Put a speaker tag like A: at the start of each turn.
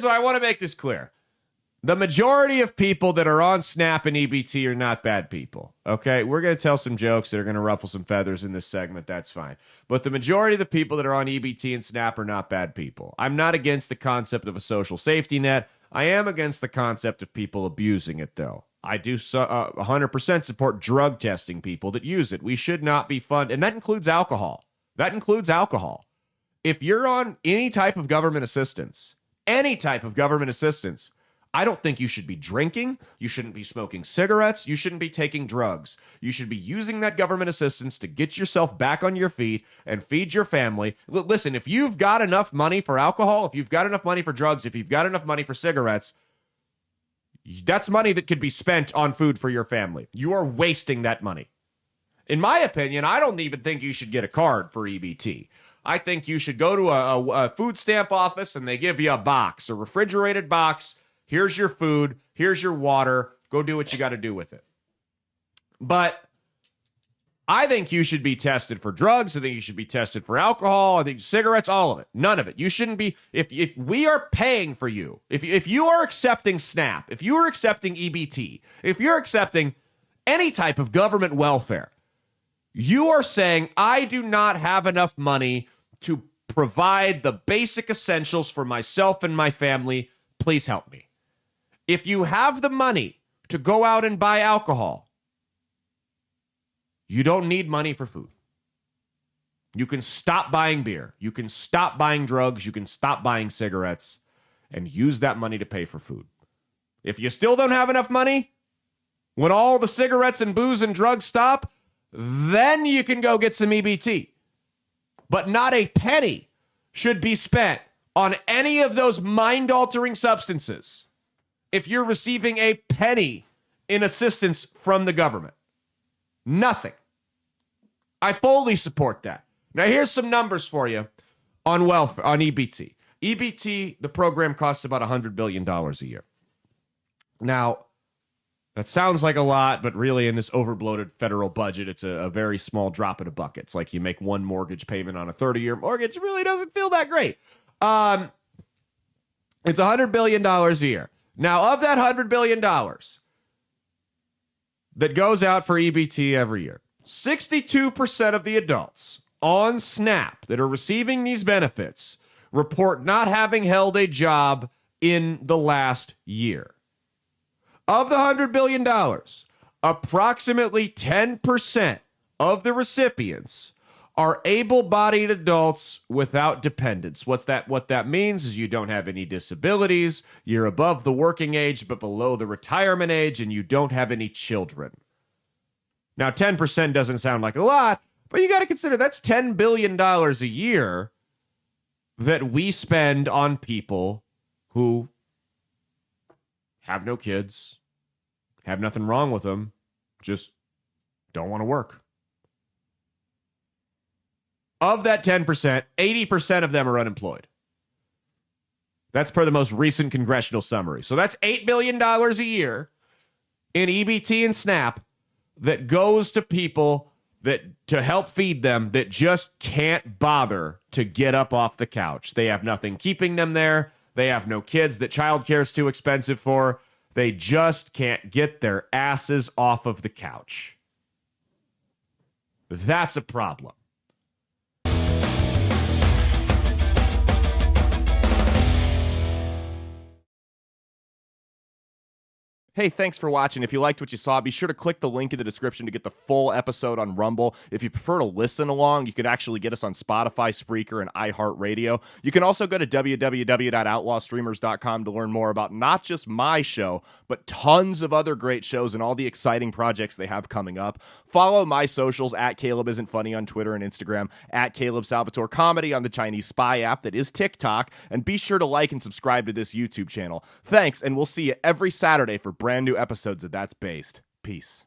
A: what I want to make this clear. The majority of people that are on SNAP and EBT are not bad people, okay? We're going to tell some jokes that are going to ruffle some feathers in this segment. That's fine. But the majority of the people that are on EBT and SNAP are not bad people. I'm not against the concept of a social safety net. I am against the concept of people abusing it, though. I do 100% support drug testing people that use it. We should not be funded, and that includes alcohol. If you're on any type of government assistance, I don't think you should be drinking. You shouldn't be smoking cigarettes. You shouldn't be taking drugs. You should be using that government assistance to get yourself back on your feet and feed your family. Listen, if you've got enough money for alcohol, if you've got enough money for drugs, if you've got enough money for cigarettes, that's money that could be spent on food for your family. You are wasting that money. In my opinion, I don't even think you should get a card for EBT. I think you should go to a food stamp office and they give you a box, a refrigerated box. Here's your food. Here's your water. Go do what you got to do with it. But I think you should be tested for drugs. I think you should be tested for alcohol. I think cigarettes, all of it. None of it. You shouldn't be. If we are paying for you, if you are accepting SNAP, if you are accepting EBT, if you're accepting any type of government welfare, you are saying, I do not have enough money to provide the basic essentials for myself and my family. Please help me. If you have the money to go out and buy alcohol, you don't need money for food. You can stop buying beer. You can stop buying drugs. You can stop buying cigarettes and use that money to pay for food. If you still don't have enough money, when all the cigarettes and booze and drugs stop, then you can go get some EBT. But not a penny should be spent on any of those mind-altering substances if you're receiving a penny in assistance from the government. Nothing. I fully support that. Now, here's some numbers for you on welfare, on EBT. EBT, the program costs about $100 billion a year. Now, that sounds like a lot, but really in this overbloated federal budget, it's a very small drop in a bucket. It's like you make one mortgage payment on a 30-year mortgage. It really doesn't feel that great. It's $100 billion a year. Now, of that $100 billion that goes out for EBT every year, 62% of the adults on SNAP that are receiving these benefits report not having held a job in the last year. Of the $100 billion, approximately 10% of the recipients are able-bodied adults without dependents. What that means is you don't have any disabilities, you're above the working age but below the retirement age, and you don't have any children. Now, 10% doesn't sound like a lot, but you got to consider that's $10 billion a year that we spend on people who have no kids, have nothing wrong with them, just don't want to work. Of that 10%, 80% of them are unemployed. That's per the most recent congressional summary. So that's $8 billion a year in EBT and SNAP that goes to people that to help feed them that just can't bother to get up off the couch. They have nothing keeping them there. They have no kids that childcare is too expensive for. They just can't get their asses off of the couch. That's a problem. Hey, thanks for watching. If you liked what you saw, be sure to click the link in the description to get the full episode on Rumble. If you prefer to listen along, you could actually get us on Spotify, Spreaker, and iHeartRadio. You can also go to www.outlawstreamers.com to learn more about not just my show, but tons of other great shows and all the exciting projects they have coming up. Follow my socials at Caleb Isn't Funny on Twitter and Instagram, at Caleb Salvatore Comedy on the Chinese Spy app that is TikTok, and be sure to like and subscribe to this YouTube channel. Thanks, and we'll see you every Saturday for brand new episodes of That's Based. Peace.